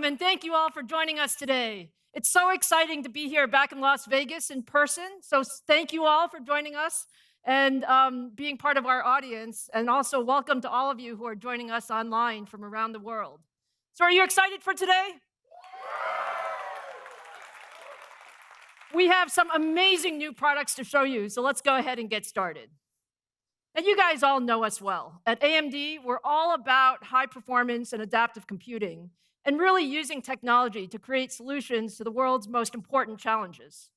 welcome, and thank you all for joining us today. It's so exciting to be here back in Las Vegas in person. So thank you all for joining us and being part of our audience. And also welcome to all of you who are joining us online from around the world. So are you excited for today? We have some amazing new products to show you, so let's go ahead and get started. And you guys all know us well. At AMD, we're all about high performance and adaptive computing, and really using technology to create solutions to the world's most important challenges.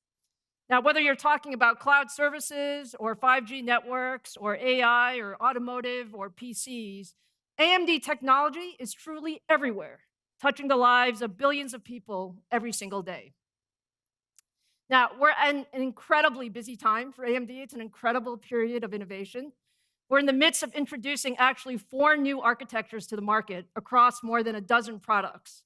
Now, whether you're talking about cloud services or 5G networks or AI or automotive or PCs, AMD technology is truly everywhere, touching the lives of billions of people every single day. Now, we're in an incredibly busy time for AMD. It's an incredible period of innovation. We're in the midst of introducing actually 4 new architectures to the market across more than a dozen products.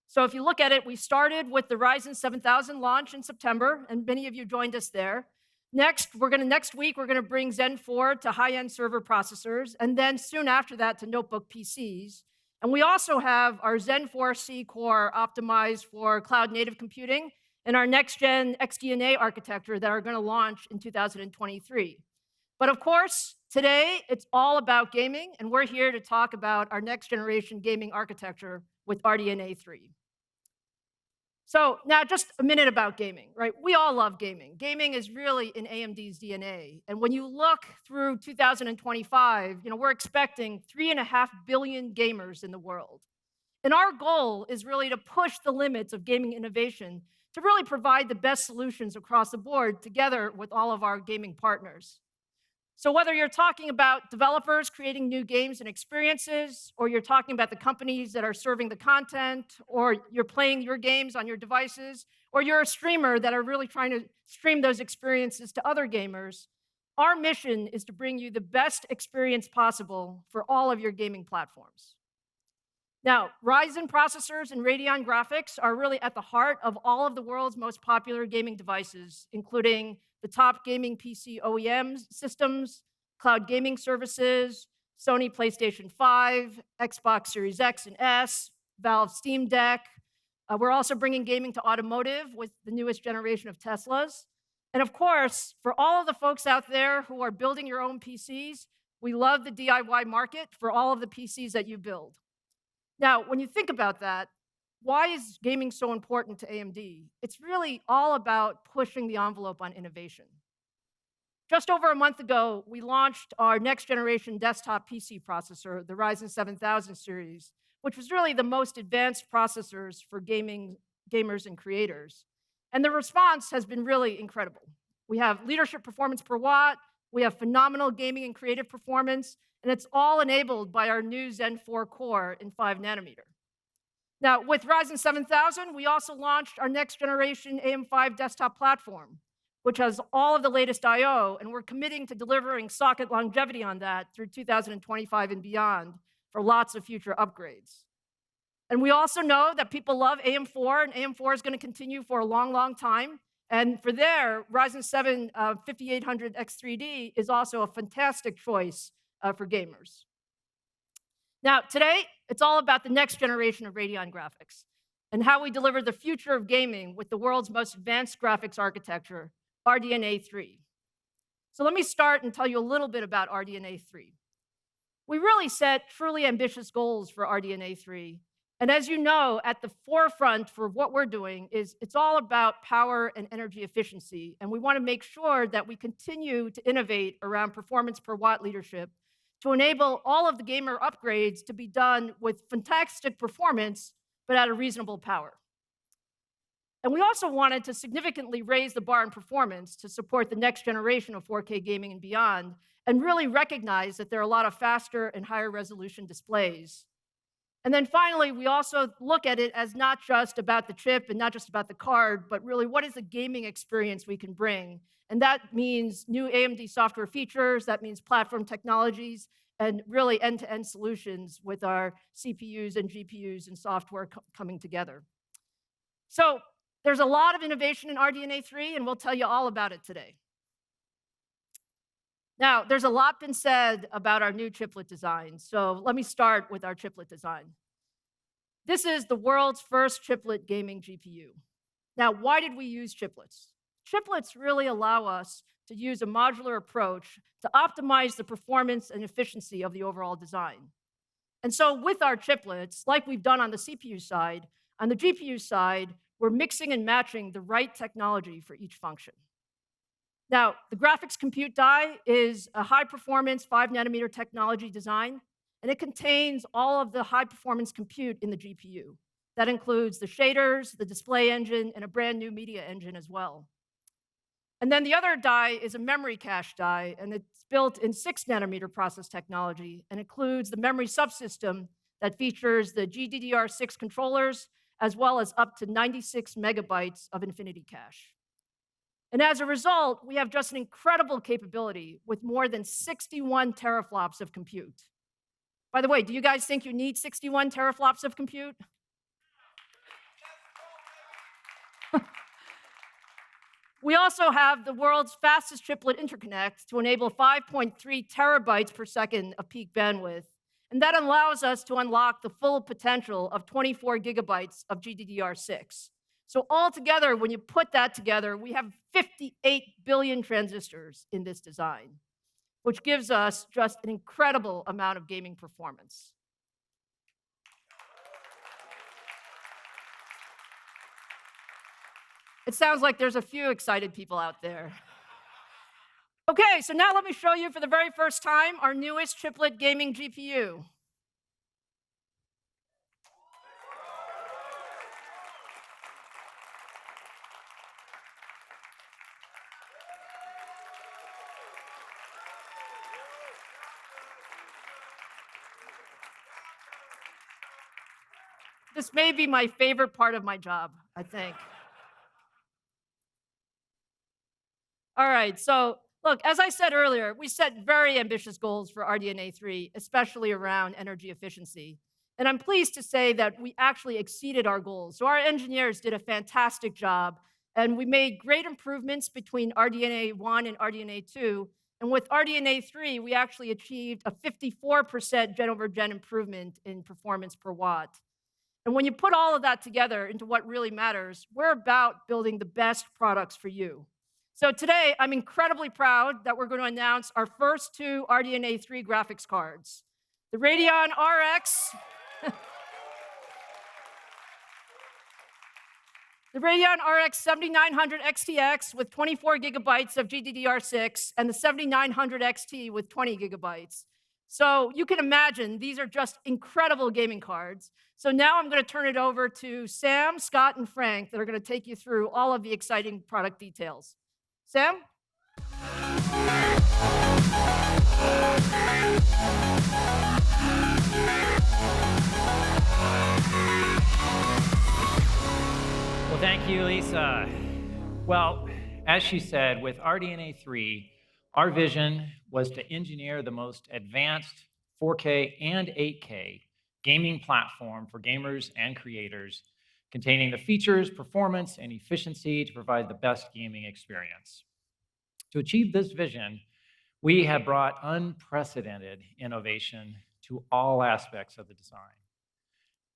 So if you look at it, we started with the Ryzen 7000 launch in September, and many of you joined us there. Next week, we're gonna bring Zen 4 to high-end server processors, and then soon after that to notebook PCs. And we also have our Zen 4 C core optimized for cloud-native computing and our next-gen XDNA architecture that are gonna launch in 2023. But of course, today, it's all about gaming, and we're here to talk about our next-generation gaming architecture with RDNA 3. So now just a minute about gaming, right? We all love gaming. Gaming is really in AMD's DNA. And when you look through 2025, we're expecting 3.5 billion gamers in the world. And our goal is really to push the limits of gaming innovation to really provide the best solutions across the board together with all of our gaming partners. So whether you're talking about developers creating new games and experiences, or you're talking about the companies that are serving the content, or you're playing your games on your devices, or you're a streamer that are really trying to stream those experiences to other gamers, our mission is to bring you the best experience possible for all of your gaming platforms. Now, Ryzen processors and Radeon graphics are really at the heart of all of the world's most popular gaming devices, including the top gaming PC OEM systems, cloud gaming services, Sony PlayStation 5, Xbox Series X and S, Valve Steam Deck. We're also bringing gaming to automotive with the newest generation of Teslas. And of course, for all of the folks out there who are building your own PCs, we love the DIY market for all of the PCs that you build. Now, when you think about that, why is gaming so important to AMD? It's really all about pushing the envelope on innovation. Just over a month ago, we launched our next generation desktop PC processor, the Ryzen 7000 series, which was really the most advanced processors for gamers and creators. And the response has been really incredible. We have leadership performance per watt, we have phenomenal gaming and creative performance, and it's all enabled by our new Zen 4 core in 5 nanometer. Now, with Ryzen 7000, we also launched our next generation AM5 desktop platform, which has all of the latest I/O, and we're committing to delivering socket longevity on that through 2025 and beyond for lots of future upgrades. And we also know that people love AM4, and AM4 is going to continue for a long, long time. And for there, Ryzen 7 5800X3D is also a fantastic choice for gamers. Now, today, it's all about the next generation of Radeon graphics and how we deliver the future of gaming with the world's most advanced graphics architecture, RDNA 3. So let me start and tell you a little bit about RDNA 3. We really set truly ambitious goals for RDNA 3. And as you know, at the forefront for what we're doing is it's all about power and energy efficiency. And we want to make sure that we continue to innovate around performance per watt leadership to enable all of the gamer upgrades to be done with fantastic performance, but at a reasonable power. And we also wanted to significantly raise the bar in performance to support the next generation of 4K gaming and beyond, and really recognize that there are a lot of faster and higher resolution displays. And then finally, we also look at it as not just about the chip and not just about the card, but really what is the gaming experience we can bring. And that means new AMD software features, that means platform technologies, and really end-to-end solutions with our CPUs and GPUs and software coming together. So there's a lot of innovation in RDNA 3, and we'll tell you all about it today. Now, there's a lot been said about our new chiplet design, so let me start with our chiplet design. This is the world's first chiplet gaming GPU. Now, why did we use chiplets? Chiplets really allow us to use a modular approach to optimize the performance and efficiency of the overall design. And so with our chiplets, like we've done on the CPU side, on the GPU side, we're mixing and matching the right technology for each function. Now, the graphics compute die is a high-performance 5-nanometer technology design, and it contains all of the high-performance compute in the GPU. That includes the shaders, the display engine, and a brand new media engine as well. And then the other die is a memory cache die, and it's built in 6-nanometer process technology and includes the memory subsystem that features the GDDR6 controllers, as well as up to 96 megabytes of infinity cache. And as a result, we have just an incredible capability with more than 61 teraflops of compute. By the way, do you guys think you need 61 teraflops of compute? We also have the world's fastest chiplet interconnect to enable 5.3 terabytes per second of peak bandwidth. And that allows us to unlock the full potential of 24 gigabytes of GDDR6. So altogether, when you put that together, we have 58 billion transistors in this design, which gives us just an incredible amount of gaming performance. It sounds like there's a few excited people out there. Okay, so now let me show you for the very first time our newest chiplet gaming GPU. This may be my favorite part of my job, I think. All right, so look, as I said earlier, we set very ambitious goals for RDNA 3, especially around energy efficiency. And I'm pleased to say that we actually exceeded our goals. So our engineers did a fantastic job, and we made great improvements between RDNA 1 and RDNA 2. And with RDNA 3, we actually achieved a 54% gen over gen improvement in performance per watt. And when you put all of that together into what really matters, we're about building the best products for you. So today, I'm incredibly proud that we're going to announce our first two RDNA 3 graphics cards. The Radeon RX, the Radeon RX 7900 XTX with 24 gigabytes of GDDR6 and the 7900 XT with 20 gigabytes. So you can imagine these are just incredible gaming cards. So now I'm going to turn it over to Sam, Scott, and Frank that are going to take you through all of the exciting product details. Sam? Well, thank you, Lisa. Well, as she said, with RDNA 3, our vision was to engineer the most advanced 4K and 8K gaming platform for gamers and creators, containing the features, performance, and efficiency to provide the best gaming experience. To achieve this vision, we have brought unprecedented innovation to all aspects of the design.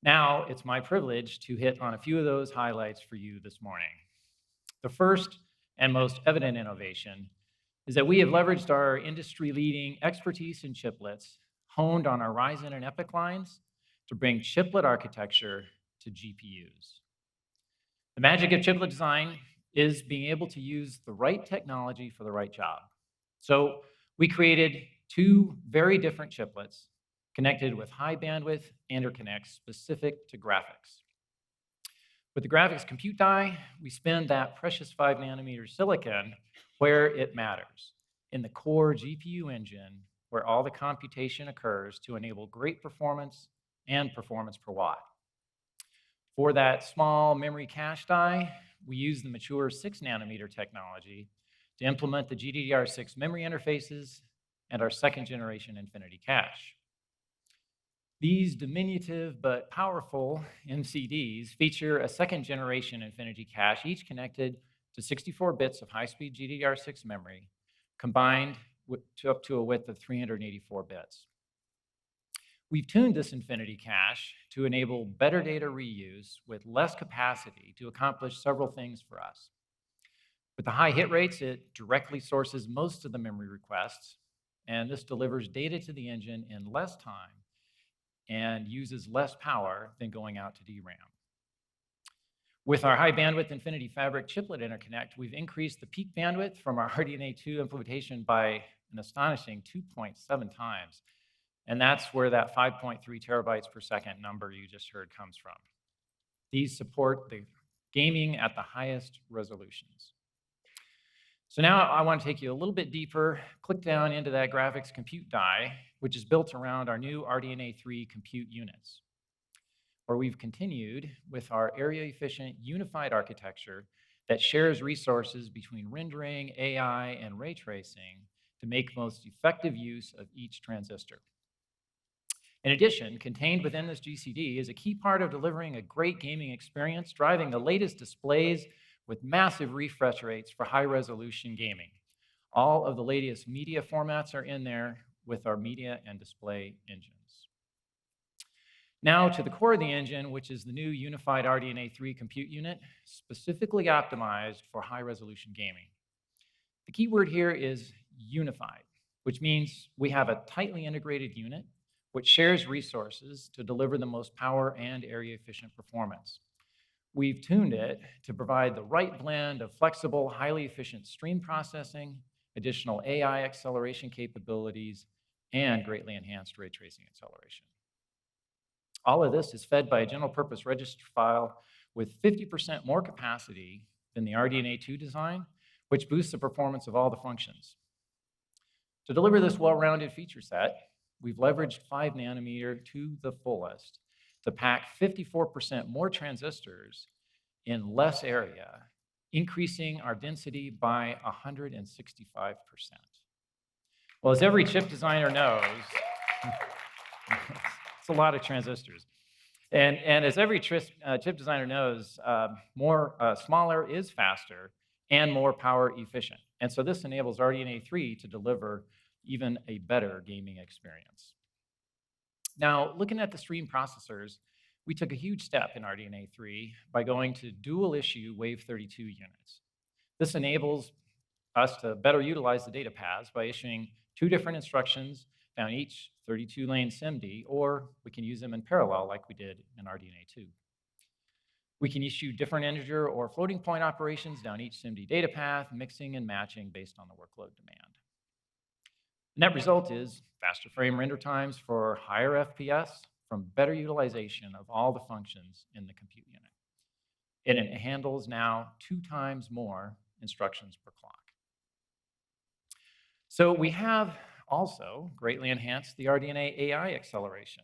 Now, it's my privilege to hit on a few of those highlights for you this morning. The first and most evident innovation is that we have leveraged our industry-leading expertise in chiplets, honed on our Ryzen and EPYC lines, to bring chiplet architecture to GPUs. The magic of chiplet design is being able to use the right technology for the right job. So we created two very different chiplets connected with high bandwidth interconnects specific to graphics. With the graphics compute die, we spin that precious 5-nanometer silicon where it matters, in the core GPU engine where all the computation occurs to enable great performance and performance per watt. For that small memory cache die, we use the mature 6-nanometer technology to implement the GDDR6 memory interfaces and our second-generation infinity cache. These diminutive but powerful MCDs feature a second-generation infinity cache, each connected to 64 bits of high-speed GDDR6 memory, combined up to a width of 384 bits. We've tuned this Infinity Cache to enable better data reuse with less capacity to accomplish several things for us. With the high hit rates, it directly sources most of the memory requests, and this delivers data to the engine in less time and uses less power than going out to DRAM. With our high bandwidth Infinity Fabric chiplet interconnect, we've increased the peak bandwidth from our RDNA 2 implementation by an astonishing 2.7 times. And that's where that 5.3 terabytes per second number you just heard comes from. These support the gaming at the highest resolutions. So now I want to take you a little bit deeper, click down into that graphics compute die, which is built around our new RDNA 3 compute units, where we've continued with our area-efficient unified architecture that shares resources between rendering, AI, and ray tracing to make most effective use of each transistor. In addition, contained within this GCD is a key part of delivering a great gaming experience, driving the latest displays with massive refresh rates for high-resolution gaming. All of the latest media formats are in there with our media and display engines. Now to the core of the engine, which is the new unified RDNA 3 compute unit, specifically optimized for high-resolution gaming. The key word here is unified, which means we have a tightly integrated unit which shares resources to deliver the most power and area-efficient performance. We've tuned it to provide the right blend of flexible, highly efficient stream processing, additional AI acceleration capabilities, and greatly enhanced ray tracing acceleration. All of this is fed by a general purpose register file with 50% more capacity than the RDNA 2 design, which boosts the performance of all the functions. To deliver this well-rounded feature set, we've leveraged 5 nanometer to the fullest to pack 54% more transistors in less area, increasing our density by 165%. Well, as every chip designer knows, it's a lot of transistors. And as every chip designer knows, smaller is faster and more power efficient. And so this enables RDNA 3 to deliver even a better gaming experience. Now, looking at the stream processors, we took a huge step in RDNA 3 by going to dual issue Wave 32 units. This enables us to better utilize the data paths by issuing 2 different instructions down each 32-lane SIMD, or we can use them in parallel like we did in RDNA 2. We can issue different integer or floating point operations down each SIMD data path, mixing and matching based on the workload demand. The net result is faster frame render times for higher FPS from better utilization of all the functions in the compute unit. And it handles now 2 times more instructions per clock. So we have also greatly enhanced the RDNA AI acceleration.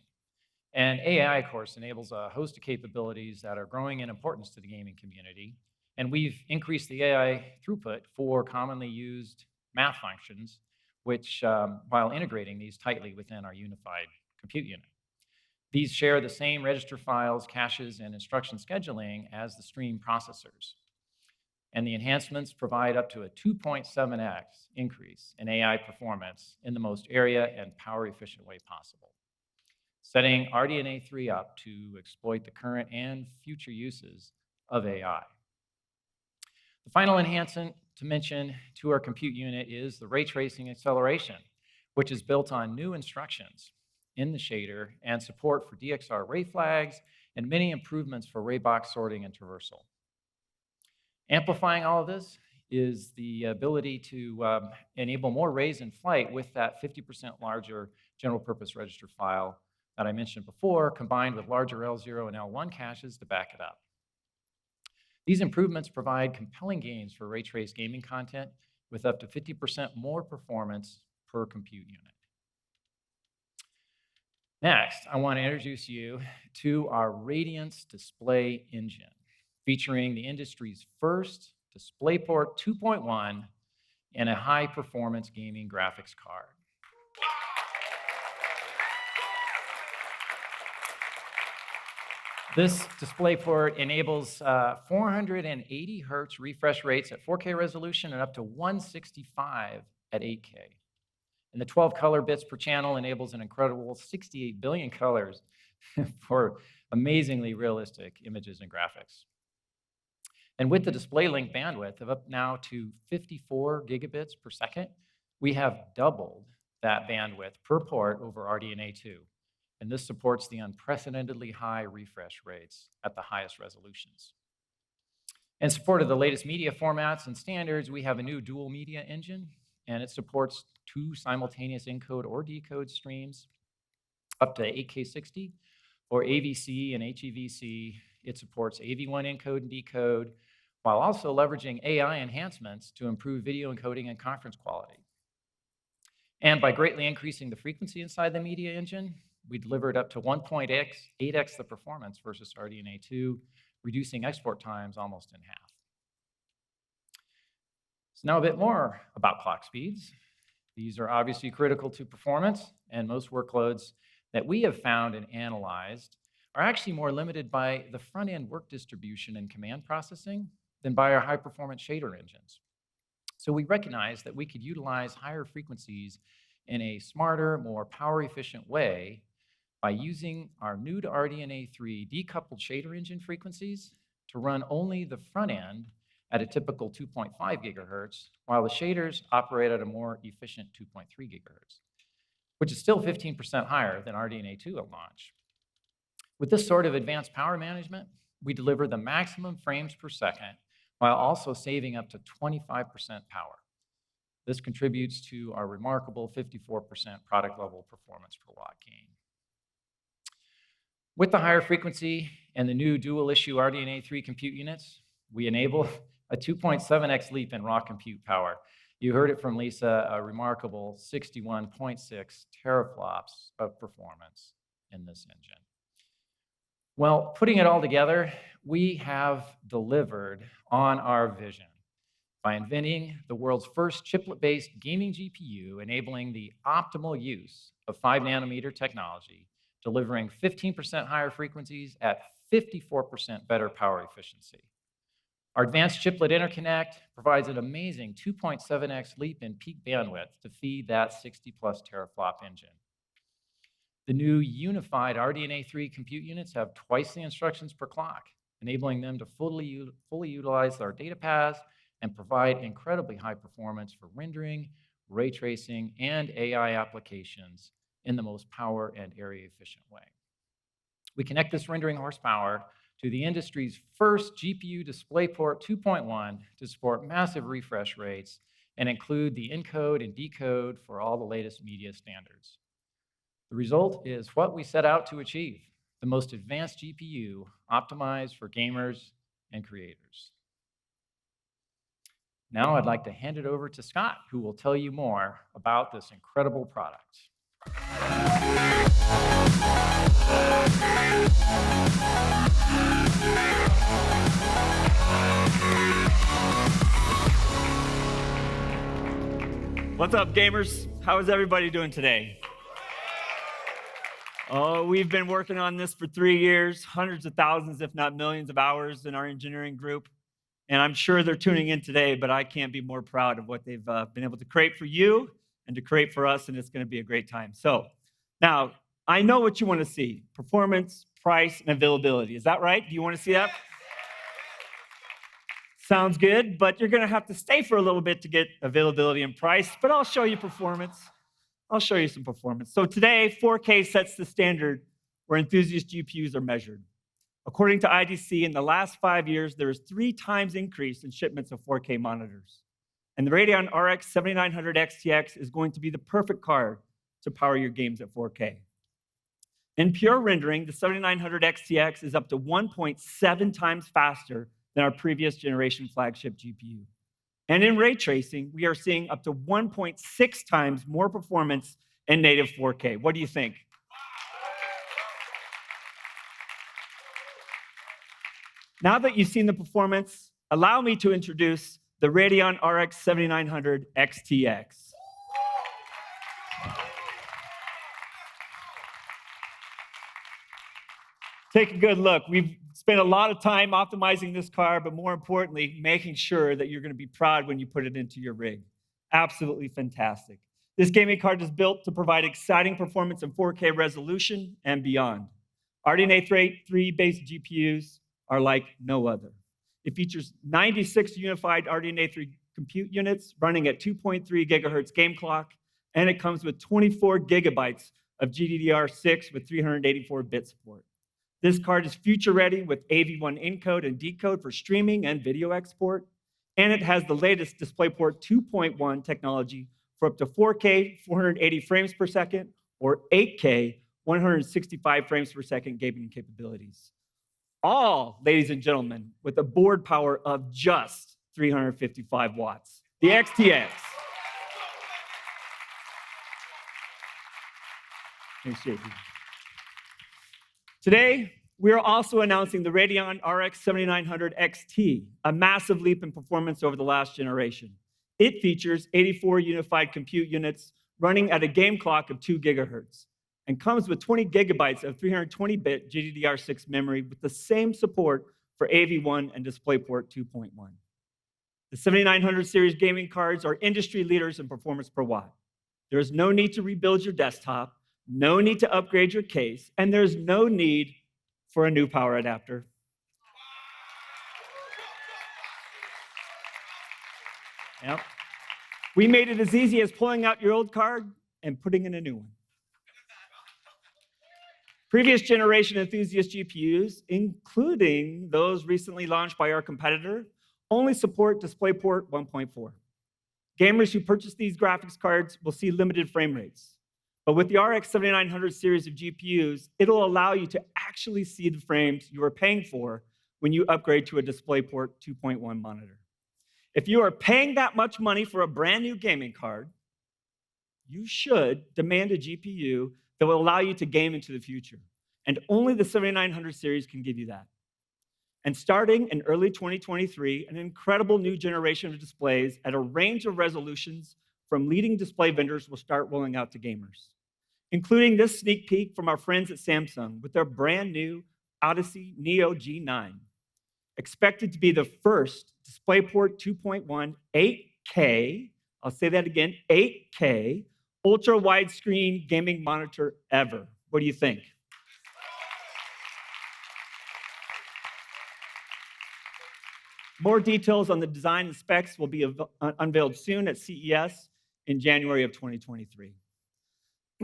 And AI, of course, enables a host of capabilities that are growing in importance to the gaming community. And we've increased the AI throughput for commonly used math functions, which, while integrating these tightly within our unified compute unit. These share the same register files, caches, and instruction scheduling as the stream processors. And the enhancements provide up to a 2.7x increase in AI performance in the most area and power efficient way possible, setting RDNA 3 up to exploit the current and future uses of AI. The final enhancement to mention to our compute unit is the ray tracing acceleration, which is built on new instructions in the shader and support for DXR ray flags and many improvements for ray box sorting and traversal. Amplifying all of this is the ability to enable more rays in flight with that 50% larger general purpose register file that I mentioned before, combined with larger L0 and L1 caches to back it up. These improvements provide compelling gains for ray trace gaming content with up to 50% more performance per compute unit. Next, I want to introduce you to our Radiance display engine, featuring the industry's first DisplayPort 2.1 and a high-performance gaming graphics card. This DisplayPort enables 480 hertz refresh rates at 4K resolution and up to 165 at 8K. And the 12 color bits per channel enables an incredible 68 billion colors for amazingly realistic images and graphics. And with the display link bandwidth of up now to 54 gigabits per second, we have doubled that bandwidth per port over RDNA 2. And this supports the unprecedentedly high refresh rates at the highest resolutions. In support of the latest media formats and standards, we have a new dual media engine, and it supports 2 simultaneous encode or decode streams up to 8K60 or AVC and HEVC. It supports AV1 encode and decode, while also leveraging AI enhancements to improve video encoding and conference quality. And by greatly increasing the frequency inside the media engine, we delivered up to 1.8x the performance versus RDNA 2, reducing export times almost in half. So now a bit more about clock speeds. These are obviously critical to performance, and most workloads that we have found and analyzed are actually more limited by the front-end work distribution and command processing than by our high-performance shader engines. So we recognize that we could utilize higher frequencies in a smarter, more power-efficient way by using our new to RDNA 3 decoupled shader engine frequencies to run only the front end at a typical 2.5 gigahertz, while the shaders operate at a more efficient 2.3 gigahertz, which is still 15% higher than RDNA 2 at launch. With this sort of advanced power management, we deliver the maximum frames per second while also saving up to 25% power. This contributes to our remarkable 54% product level performance per watt gain. With the higher frequency and the new dual issue RDNA 3 compute units, we enable a 2.7x leap in raw compute power. You heard it from Lisa, a remarkable 61.6 teraflops of performance in this engine. Well, putting it all together, we have delivered on our vision by inventing the world's first chiplet-based gaming GPU, enabling the optimal use of 5 nanometer technology, delivering 15% higher frequencies at 54% better power efficiency. Our advanced chiplet interconnect provides an amazing 2.7x leap in peak bandwidth to feed that 60+ teraflop engine. The new unified RDNA 3 compute units have twice the instructions per clock, enabling them to fully utilize our data paths and provide incredibly high performance for rendering, ray tracing, and AI applications in the most power and area efficient way. We connect this rendering horsepower to the industry's first GPU DisplayPort 2.1 to support massive refresh rates and include the encode and decode for all the latest media standards. The result is what we set out to achieve, the most advanced GPU optimized for gamers and creators. Now I'd like to hand it over to Scott, who will tell you more about this incredible product. What's up, gamers? How is everybody doing today? Oh, we've been working on this for 3 years, hundreds of thousands, if not millions of hours in our engineering group. And I'm sure they're tuning in today, but I can't be more proud of what they've been able to create for you and to create for us, and it's going to be a great time. So now, I know what you want to see: performance, price, and availability. Is that right? Do you want to see that? Sounds good, but you're going to have to stay for a little bit to get availability and price, but I'll show you performance. I'll show you some performance. So today, 4K sets the standard where enthusiast GPUs are measured. According to IDC, in the last 5 years, there is 3 times increase in shipments of 4K monitors. And the Radeon RX 7900 XTX is going to be the perfect card to power your games at 4K. In pure rendering, the 7900 XTX is up to 1.7 times faster than our previous generation flagship GPU. And in ray tracing, we are seeing up to 1.6 times more performance in native 4K. What do you think? Now that you've seen the performance, allow me to introduce the Radeon RX 7900 XTX. Take a good look. We've spent a lot of time optimizing this car, but more importantly, making sure that you're going to be proud when you put it into your rig. Absolutely fantastic. This gaming card is built to provide exciting performance in 4K resolution and beyond. RDNA 3-based GPUs are like no other. It features 96 unified RDNA 3 compute units running at 2.3 gigahertz game clock, and it comes with 24 gigabytes of GDDR6 with 384-bit support. This card is future-ready with AV1 encode and decode for streaming and video export, and it has the latest DisplayPort 2.1 technology for up to 4K 480 frames per second or 8K 165 frames per second gaming capabilities. All, ladies and gentlemen, with a board power of just 355 watts. The XTX. Appreciate you. Today, we are also announcing the Radeon RX 7900 XT, a massive leap in performance over the last generation. It features 84 unified compute units running at a game clock of 2 gigahertz and comes with 20 gigabytes of 320-bit GDDR6 memory with the same support for AV1 and DisplayPort 2.1. The 7900 series gaming cards are industry leaders in performance per watt. There is no need to rebuild your desktop, no need to upgrade your case, and there's no need for a new power adapter. Yep. We made it as easy as pulling out your old card and putting in a new one. Previous generation enthusiast GPUs, including those recently launched by our competitor, only support DisplayPort 1.4. Gamers who purchase these graphics cards will see limited frame rates. But with the RX 7900 series of GPUs, it'll allow you to actually see the frames you are paying for when you upgrade to a DisplayPort 2.1 monitor. If you are paying that much money for a brand new gaming card, you should demand a GPU that will allow you to game into the future. And only the 7900 series can give you that. And starting in early 2023, an incredible new generation of displays at a range of resolutions from leading display vendors will start rolling out to gamers, including this sneak peek from our friends at Samsung with their brand new Odyssey Neo G9, expected to be the first DisplayPort 2.1 8K, I'll say that again, 8K, ultra widescreen gaming monitor ever. What do you think? More details on the design and specs will be unveiled soon at CES in January of 2023.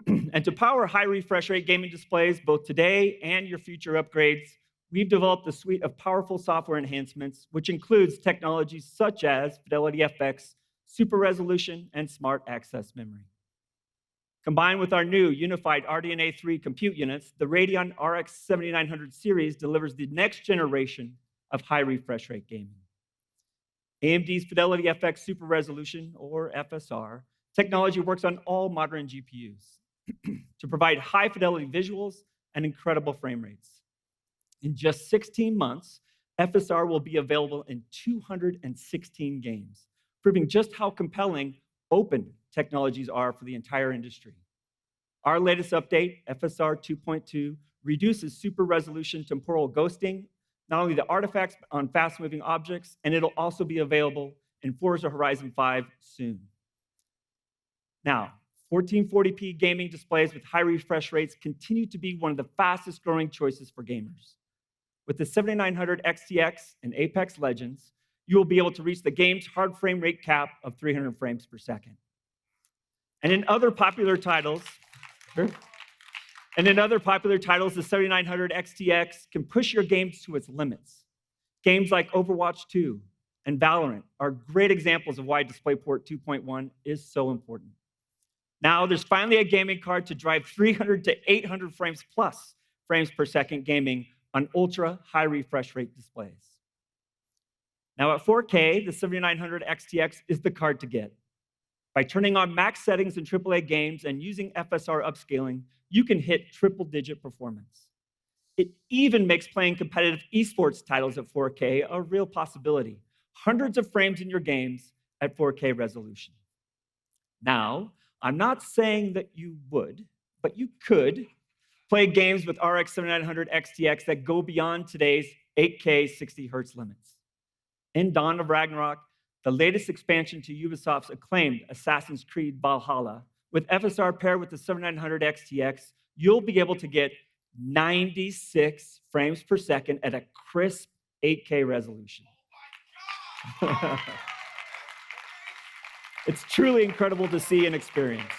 And to power high refresh rate gaming displays, both today and your future upgrades, we've developed a suite of powerful software enhancements, which includes technologies such as FidelityFX, super resolution, and smart access memory. Combined with our new unified RDNA 3 compute units, the Radeon RX 7900 series delivers the next generation of high refresh rate gaming. AMD's FidelityFX Super Resolution, or FSR, technology works on all modern GPUs to provide high fidelity visuals and incredible frame rates. In just 16 months, FSR will be available in 216 games, proving just how compelling open technologies are for the entire industry. Our latest update, FSR 2.2, reduces super resolution temporal ghosting, not only the artifacts on fast-moving objects, and it'll also be available in Forza Horizon 5 soon. Now, 1440p gaming displays with high refresh rates continue to be one of the fastest growing choices for gamers. With the 7900 XTX and Apex Legends, you will be able to reach the game's hard frame rate cap of 300 frames per second. And in other popular titles, the 7900 XTX can push your games to its limits. Games like Overwatch 2 and Valorant are great examples of why DisplayPort 2.1 is so important. Now, there's finally a gaming card to drive 300 to 800 frames plus frames per second gaming on ultra high refresh rate displays. Now, at 4K, the 7900 XTX is the card to get. By turning on max settings in AAA games and using FSR upscaling, you can hit triple-digit performance. It even makes playing competitive esports titles at 4K a real possibility. Hundreds of frames in your games at 4K resolution. Now, I'm not saying that you would, but you could play games with RX 7900 XTX that go beyond today's 8K 60 hertz limits. In Dawn of Ragnarok, the latest expansion to Ubisoft's acclaimed Assassin's Creed Valhalla, With FSR paired with the 7900 XTX, you'll be able to get 96 frames per second at a crisp 8K resolution. It's truly incredible to see and experience.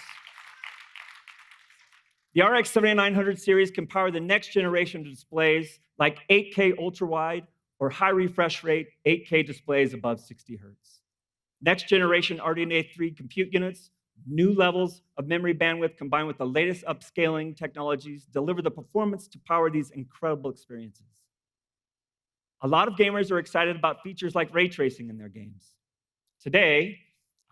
The RX 7900 series can power the next generation of displays like 8K ultra-wide or high refresh rate 8K displays above 60 hertz. Next generation RDNA 3 compute units, new levels of memory bandwidth combined with the latest upscaling technologies deliver the performance to power these incredible experiences. A lot of gamers are excited about features like ray tracing in their games. Today,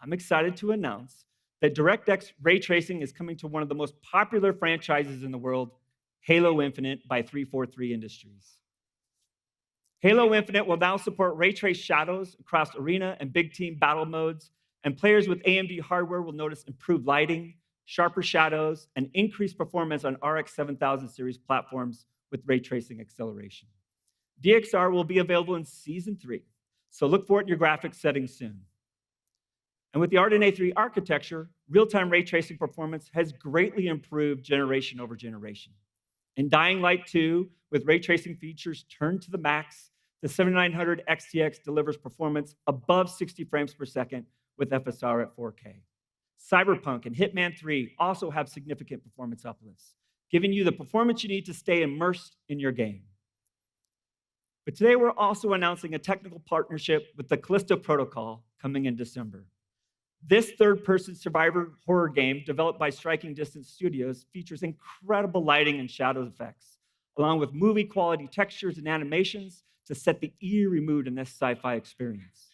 I'm excited to announce that DirectX ray tracing is coming to one of the most popular franchises in the world, Halo Infinite by 343 Industries. Halo Infinite will now support ray trace shadows across arena and big team battle modes, and players with AMD hardware will notice improved lighting, sharper shadows, and increased performance on RX 7000 series platforms with ray tracing acceleration. DXR will be available in Season 3, so look for it in your graphics settings soon. And with the RDNA 3 architecture, real-time ray tracing performance has greatly improved generation over generation. In Dying Light 2, with ray tracing features turned to the max, the 7900 XTX delivers performance above 60 frames per second with FSR at 4K. Cyberpunk and Hitman 3 also have significant performance uplifts, giving you the performance you need to stay immersed in your game. But today we're also announcing a technical partnership with the Callisto Protocol coming in December. This third-person survivor horror game developed by Striking Distance Studios features incredible lighting and shadow effects, along with movie-quality textures and animations to set the eerie mood in this sci-fi experience.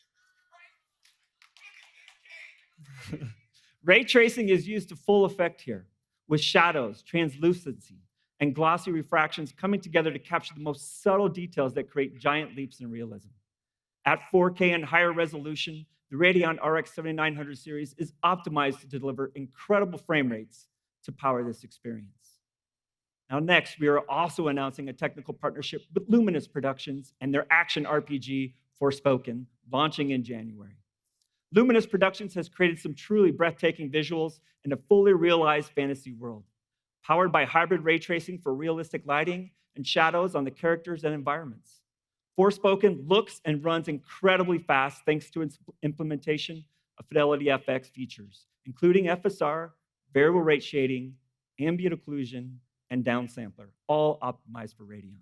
Ray tracing is used to full effect here, with shadows, translucency, and glossy refractions coming together to capture the most subtle details that create giant leaps in realism. At 4K and higher resolution, the Radeon RX 7900 series is optimized to deliver incredible frame rates to power this experience. Now next, we are also announcing a technical partnership with Luminous Productions and their action RPG, Forspoken, launching in January. Luminous Productions has created some truly breathtaking visuals in a fully realized fantasy world, powered by hybrid ray tracing for realistic lighting and shadows on the characters and environments. Forspoken looks and runs incredibly fast thanks to its implementation of FidelityFX features, including FSR, variable rate shading, ambient occlusion, and downsampler, all optimized for Radeon.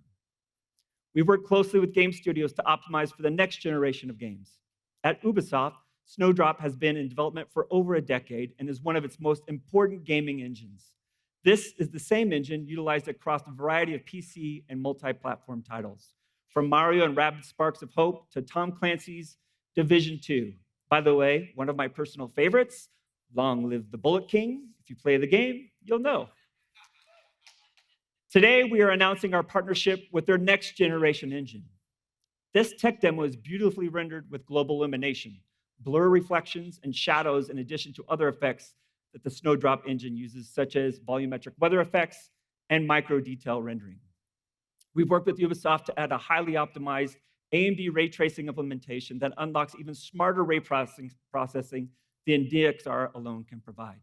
We've worked closely with game studios to optimize for the next generation of games. At Ubisoft, Snowdrop has been in development for over a decade and is one of its most important gaming engines. This is the same engine utilized across a variety of PC and multi-platform titles, from Mario and Rabbids Sparks of Hope to Tom Clancy's Division 2. By the way, one of my personal favorites, Long Live the Bullet King. If you play the game, you'll know. Today, we are announcing our partnership with their next generation engine. This tech demo is beautifully rendered with global illumination, blur reflections, and shadows in addition to other effects that the Snowdrop engine uses, such as volumetric weather effects and micro detail rendering. We've worked with Ubisoft to add a highly optimized AMD ray tracing implementation that unlocks even smarter ray processing than DXR alone can provide.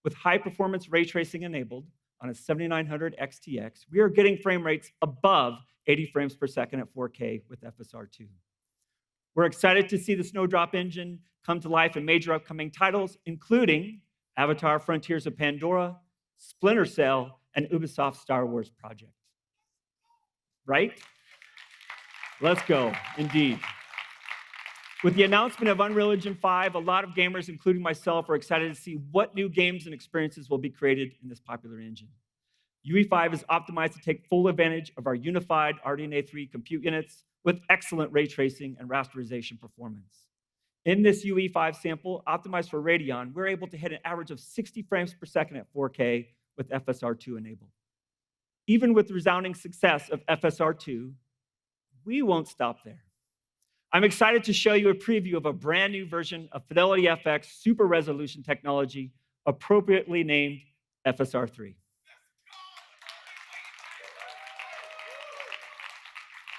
With high-performance ray tracing enabled on a 7900 XTX, we are getting frame rates above 80 frames per second at 4K with FSR2. We're excited to see the Snowdrop engine come to life in major upcoming titles, including Avatar: Frontiers of Pandora, Splinter Cell, and Ubisoft's Star Wars project. Right? Let's go, indeed. With the announcement of Unreal Engine 5, a lot of gamers, including myself, are excited to see what new games and experiences will be created in this popular engine. UE5 is optimized to take full advantage of our unified RDNA 3 compute units with excellent ray tracing and rasterization performance. In this UE5 sample, optimized for Radeon, we're able to hit an average of 60 frames per second at 4K with FSR2 enabled. Even with the resounding success of FSR2, we won't stop there. I'm excited to show you a preview of a brand new version of FidelityFX super resolution technology, appropriately named FSR3.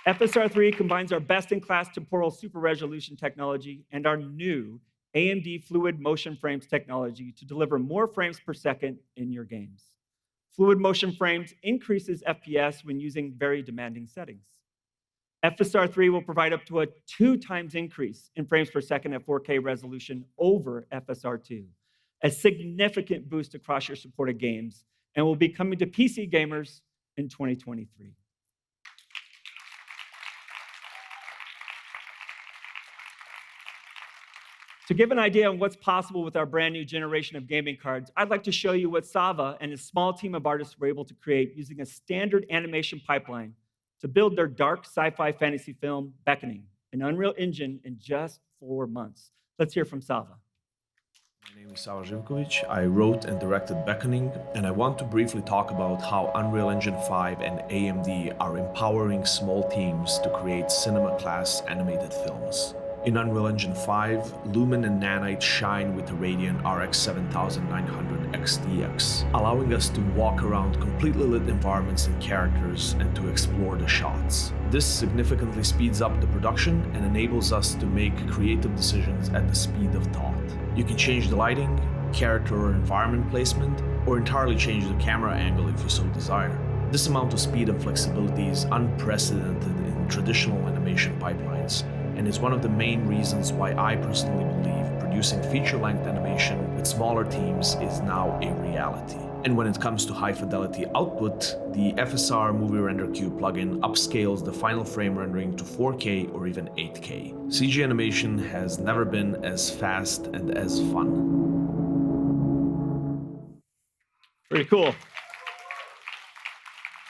FSR3 combines our best-in-class temporal super resolution technology and our new AMD Fluid Motion Frames technology to deliver more frames per second in your games. Fluid Motion Frames increases FPS when using very demanding settings. FSR 3 will provide up to a 2 times increase in frames per second at 4K resolution over FSR 2, a significant boost across your supported games, and will be coming to PC gamers in 2023. To give an idea on what's possible with our brand new generation of gaming cards, I'd like to show you what Sava and his small team of artists were able to create using a standard animation pipeline to build their dark sci-fi fantasy film, Beckoning, in Unreal Engine in just 4 months. Let's hear from Sava. My name is Sava Živković. I wrote and directed Beckoning, and I want to briefly talk about how Unreal Engine 5 and AMD are empowering small teams to create cinema-class animated films. In Unreal Engine 5, Lumen and Nanite shine with the Radeon RX 7900 XTX, allowing us to walk around completely lit environments and characters and to explore the shots. This significantly speeds up the production and enables us to make creative decisions at the speed of thought. You can change the lighting, character or environment placement, or entirely change the camera angle if you so desire. This amount of speed and flexibility is unprecedented in traditional animation pipelines, and is one of the main reasons why I personally believe producing feature-length animation with smaller teams is now a reality. And when it comes to high-fidelity output, the FSR Movie Render Queue plugin upscales the final frame rendering to 4K or even 8K. CG animation has never been as fast and as fun. Pretty cool.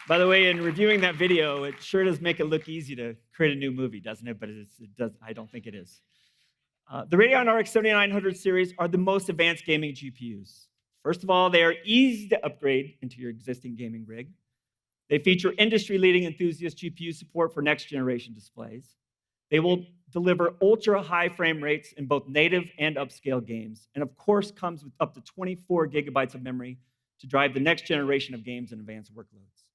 By the way, in reviewing that video, it sure does make it look easy to create a new movie, doesn't it? But I don't think it is. The Radeon RX 7900 series are the most advanced gaming GPUs. First of all, they are easy to upgrade into your existing gaming rig. They feature industry-leading enthusiast GPU support for next-generation displays. They will deliver ultra-high frame rates in both native and upscale games, and of course comes with up to 24 gigabytes of memory to drive the next generation of games and advanced workloads.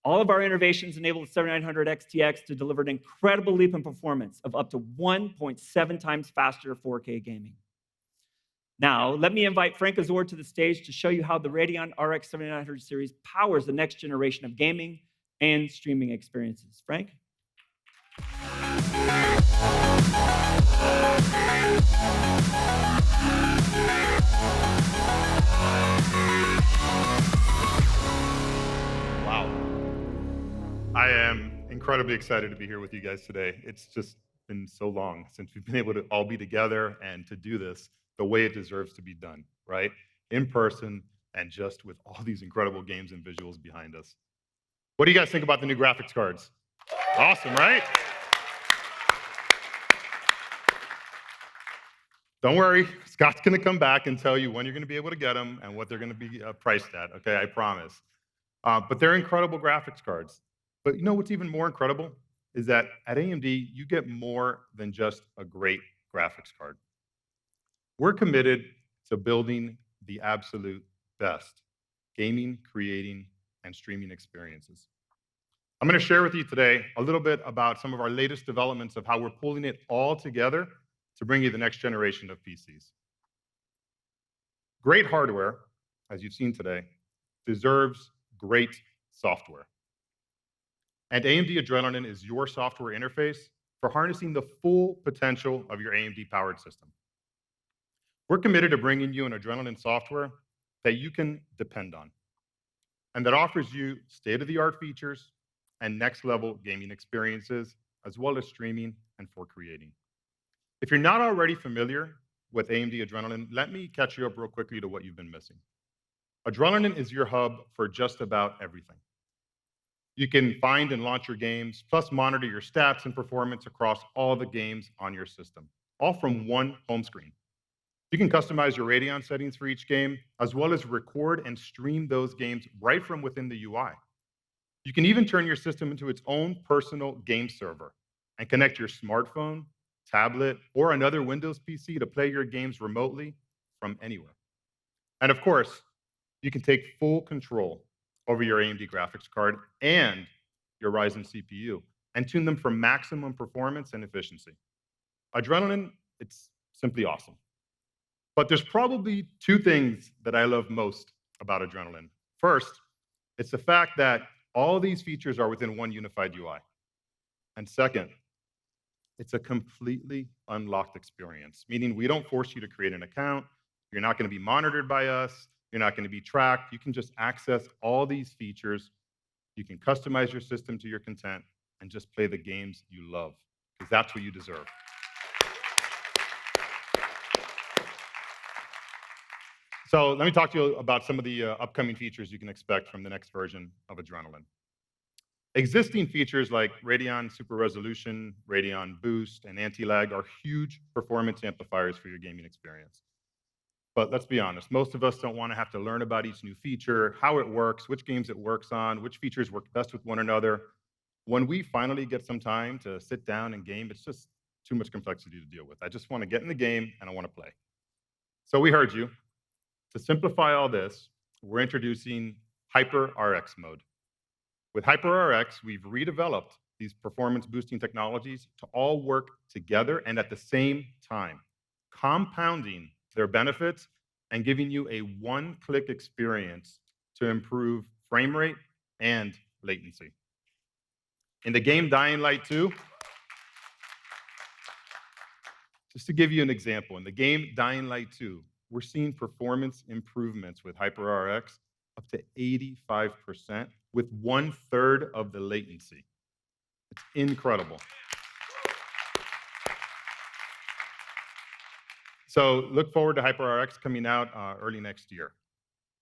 All of our innovations enable the 7900 XTX to deliver an incredible leap in performance of up to 1.7 times faster 4K gaming. Now, let me invite Frank Azor to the stage to show you how the Radeon RX 7900 series powers the next generation of gaming and streaming experiences. Frank? Wow. I am incredibly excited to be here with you guys today. It's just been so long since we've been able to all be together and to do this the way it deserves to be done, right? In person and just with all these incredible games and visuals behind us. What do you guys think about the new graphics cards? Awesome, right? Don't worry, Scott's gonna come back and tell you when you're gonna be able to get them and what they're gonna be priced at, okay, I promise. But they're incredible graphics cards. But you know what's even more incredible is that at AMD, you get more than just a great graphics card. We're committed to building the absolute best gaming, creating, and streaming experiences. I'm gonna share with you today a little bit about some of our latest developments of how we're pulling it all together to bring you the next generation of PCs. Great hardware, as you've seen today, deserves great software. And AMD Adrenalin is your software interface for harnessing the full potential of your AMD-powered system. We're committed to bringing you an Adrenalin software that you can depend on, and that offers you state-of-the-art features and next-level gaming experiences, as well as streaming and for creating. If you're not already familiar with AMD Adrenalin, let me catch you up real quickly to what you've been missing. Adrenalin is your hub for just about everything. You can find and launch your games, plus monitor your stats and performance across all the games on your system, all from one home screen. You can customize your Radeon settings for each game, as well as record and stream those games right from within the UI. You can even turn your system into its own personal game server and connect your smartphone, tablet, or another Windows PC to play your games remotely from anywhere. And of course, you can take full control over your AMD graphics card and your Ryzen CPU and tune them for maximum performance and efficiency. Adrenalin, it's simply awesome. But there's probably two things that I love most about Adrenaline. First, it's the fact that all these features are within one unified UI. And second, it's a completely unlocked experience, meaning we don't force you to create an account. You're not going to be monitored by us. You're not going to be tracked. You can just access all these features. You can customize your system to your content and just play the games you love, because that's what you deserve. So let me talk to you about some of the upcoming features you can expect from the next version of Adrenaline. Existing features like Radeon Super Resolution, Radeon Boost, and Anti-Lag are huge performance amplifiers for your gaming experience. But let's be honest, most of us don't want to have to learn about each new feature, how it works, which games it works on, which features work best with one another. When we finally get some time to sit down and game, it's just too much complexity to deal with. I just want to get in the game and I want to play. So we heard you. To simplify all this, we're introducing HyperRX mode. With HyperRX, we've redeveloped these performance boosting technologies to all work together and at the same time, compounding their benefits and giving you a one-click experience to improve frame rate and latency. In the game Dying Light 2, just to give you an example, in the game Dying Light 2, we're seeing performance improvements with HyperRX up to 85% with 1/3 of the latency. It's incredible. So look forward to HyperRX coming out early next year,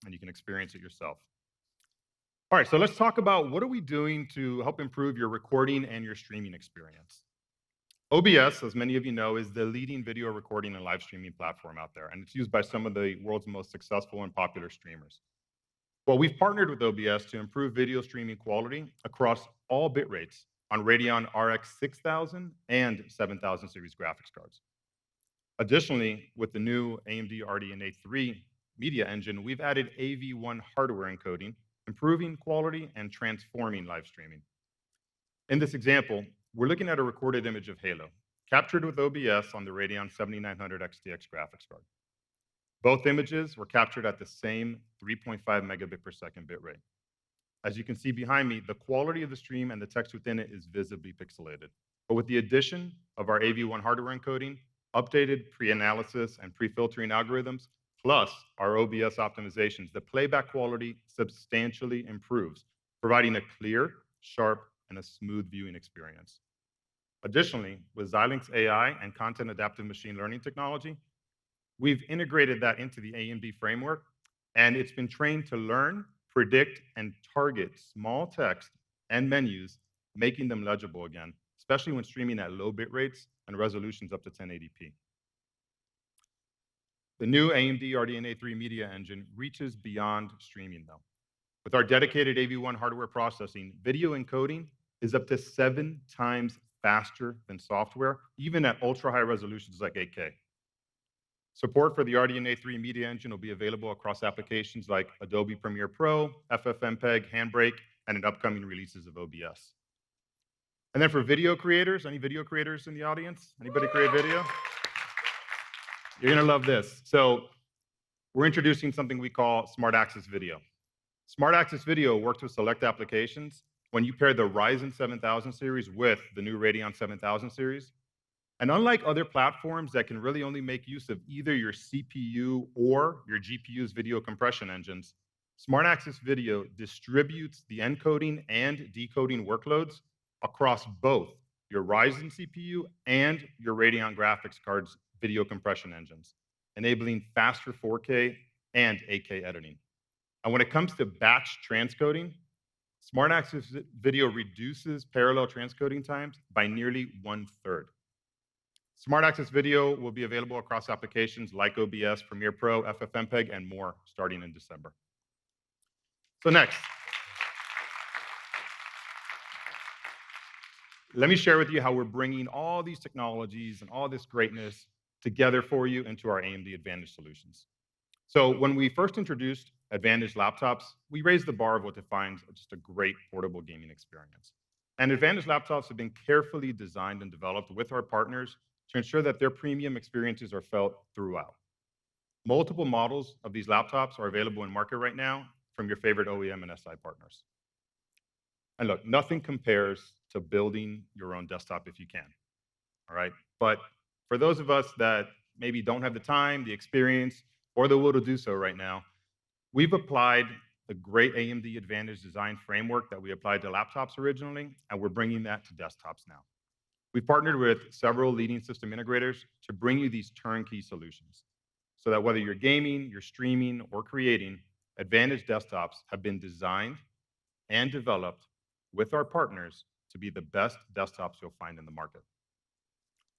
and you can experience it yourself. All right, so let's talk about what are we doing to help improve your recording and your streaming experience. OBS, as many of you know, is the leading video recording and live streaming platform out there, and it's used by some of the world's most successful and popular streamers. Well, we've partnered with OBS to improve video streaming quality across all bit rates on Radeon RX 6000 and 7000 series graphics cards. Additionally, with the new AMD RDNA 3 media engine, we've added AV1 hardware encoding, improving quality and transforming live streaming. In this example, we're looking at a recorded image of Halo, captured with OBS on the Radeon 7900 XTX graphics card. Both images were captured at the same 3.5 megabit per second bitrate. As you can see behind me, the quality of the stream and the text within it is visibly pixelated. But with the addition of our AV1 hardware encoding, updated pre-analysis and pre-filtering algorithms, plus our OBS optimizations, the playback quality substantially improves, providing a clear, sharp, and a smooth viewing experience. Additionally, with Xilinx AI and content adaptive machine learning technology, we've integrated that into the AMD framework, and it's been trained to learn, predict, and target small text and menus, making them legible again, especially when streaming at low bit rates and resolutions up to 1080p. The new AMD RDNA 3 media engine reaches beyond streaming, though. With our dedicated AV1 hardware processing, video encoding is up to 7 times faster than software, even at ultra-high resolutions like 8K. Support for the RDNA 3 media engine will be available across applications like Adobe Premiere Pro, FFmpeg, Handbrake, and in upcoming releases of OBS. And then for video creators, any video creators in the audience? Anybody create video? You're gonna love this. So we're introducing something we call Smart Access Video. Smart Access Video works with select applications when you pair the Ryzen 7000 series with the new Radeon 7000 series. And unlike other platforms that can really only make use of either your CPU or your GPU's video compression engines, Smart Access Video distributes the encoding and decoding workloads across both your Ryzen CPU and your Radeon graphics card's video compression engines, enabling faster 4K and 8K editing. And when it comes to batch transcoding, Smart Access Video reduces parallel transcoding times by nearly 1/3. Smart Access Video will be available across applications like OBS, Premiere Pro, FFmpeg, and more starting in December. So next, let me share with you how we're bringing all these technologies and all this greatness together for you into our AMD Advantage solutions. So when we first introduced Advantage laptops, we raised the bar of what defines just a great portable gaming experience. And Advantage laptops have been carefully designed and developed with our partners to ensure that their premium experiences are felt throughout. Multiple models of these laptops are available in market right now from your favorite OEM and SI partners. And look, nothing compares to building your own desktop if you can, all right? But for those of us that maybe don't have the time, the experience, or the will to do so right now, we've applied the great AMD Advantage design framework that we applied to laptops originally, and we're bringing that to desktops now. We've partnered with several leading system integrators to bring you these turnkey solutions so that whether you're gaming, you're streaming, or creating, Advantage desktops have been designed and developed with our partners to be the best desktops you'll find in the market.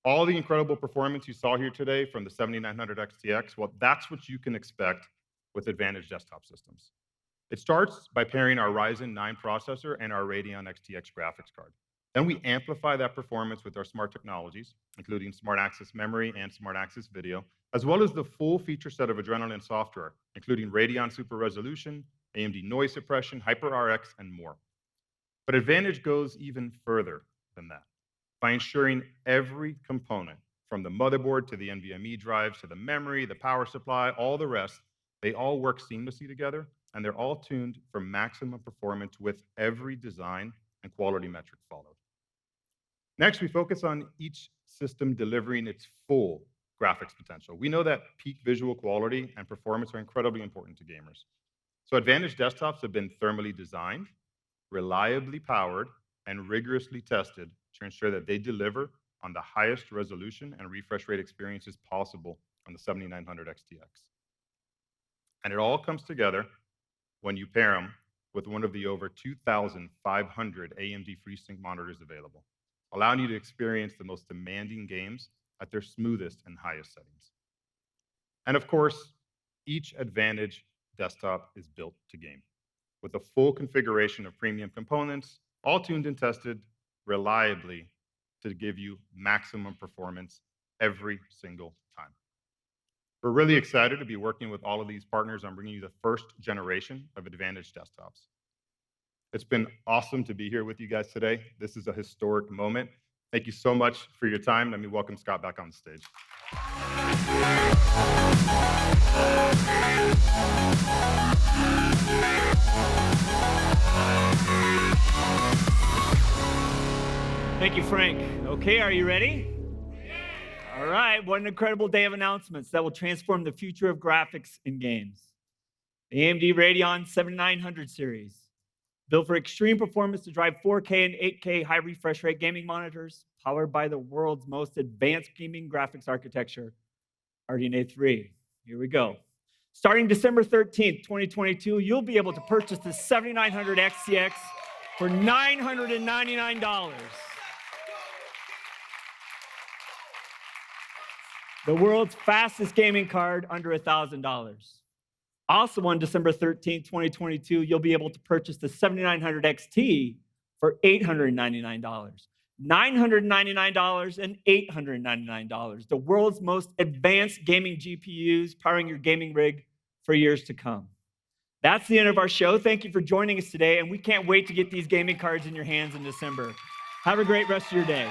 All the incredible performance you saw here today from the 7900 XTX, well, that's what you can expect with Advantage desktop systems. It starts by pairing our Ryzen 9 processor and our Radeon XTX graphics card. Then we amplify that performance with our smart technologies, including Smart Access Memory and Smart Access Video, as well as the full feature set of Adrenalin software, including Radeon Super Resolution, AMD Noise Suppression, HyperRX, and more. But Advantage goes even further than that by ensuring every component, from the motherboard to the NVMe drives to the memory, the power supply, all the rest, they all work seamlessly together, and they're all tuned for maximum performance with every design and quality metric followed. Next, we focus on each system delivering its full graphics potential. We know that peak visual quality and performance are incredibly important to gamers. So Advantage desktops have been thermally designed, reliably powered, and rigorously tested to ensure that they deliver on the highest resolution and refresh rate experiences possible on the 7900 XTX. And it all comes together when you pair them with one of the over 2,500 AMD FreeSync monitors available, allowing you to experience the most demanding games at their smoothest and highest settings. And of course, each Advantage desktop is built to game, with a full configuration of premium components, all tuned and tested reliably to give you maximum performance every single time. We're really excited to be working with all of these partners on bringing you the first generation of Advantage desktops. It's been awesome to be here with you guys today. This is a historic moment. Thank you so much for your time. Let me welcome Scott back on the stage. Thank you, Frank. Okay, are you ready? All right, what an incredible day of announcements that will transform the future of graphics in games. The AMD Radeon 7900 series, built for extreme performance to drive 4K and 8K high refresh rate gaming monitors, powered by the world's most advanced gaming graphics architecture, RDNA 3. Here we go. Starting December 13th, 2022, you'll be able to purchase the 7900 XTX for $999. The world's fastest gaming card under $1,000. Also on December 13th, 2022, you'll be able to purchase the 7900 XT for $899. $999 and $899. The world's most advanced gaming GPUs powering your gaming rig for years to come. That's the end of our show. Thank you for joining us today, and we can't wait to get these gaming cards in your hands in December. Have a great rest of your day.